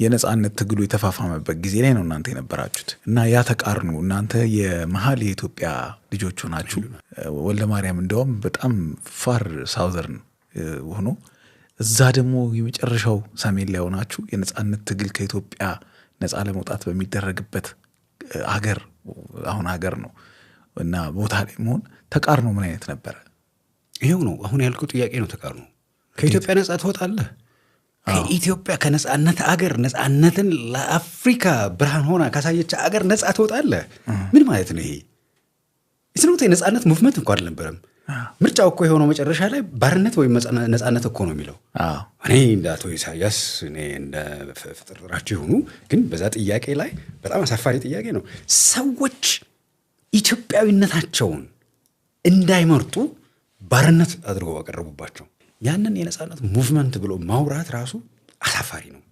የነጻነት ትግሉ የተፋፋመበት ጊዜ ላይ ነው እናንተ የነበራችሁት እና ያ ተቃርኖ እናንተ የመሀል የኢትዮጵያ ልጆች ሆናችሁ ወልደ ማርያም እንደውም በጣም ፋር ሳውዘርን ሆኖ እዛ ደግሞ የመጨረሻው ሰሜን ላይ ሆናችሁ የነጻነት ትግል ከኢትዮጵያ ነጻ ለመውጣት በሚደረግበት ሀገር ነው እና ቦታ ላይ መሆን ተቃርኖ ምን አይነት ነበረ? ይሄው ነው አሁን ያልኩት ጥያቄ ነው። ተቃርኖ ከኢትዮጵያ ነጻ ትወጣለህ፣ ከኢትዮጵያ ከነጻነት አገር ነጻነትን ለአፍሪካ ብርሃን ሆና ካሳየች አገር ነጻ ትወጣለህ። ምን ማለት ነው ይሄ? እስኖት የነጻነት ሙቭመንት እንኳን አልነበረም። ምርጫው እኮ የሆነው መጨረሻ ላይ ባርነት ወይም ነጻነት እኮ ነው የሚለው። እኔ እንደ አቶ ኢሳያስ እኔ እንደ ፍጥረራቸው ይሁኑ ግን በዛ ጥያቄ ላይ በጣም አሳፋሪ ጥያቄ ነው። ሰዎች ኢትዮጵያዊነታቸውን እንዳይመርጡ ባርነት አድርገው አቀረቡባቸው። ያንን የነጻነት ሙቭመንት ብሎ ማውራት ራሱ አሳፋሪ ነው።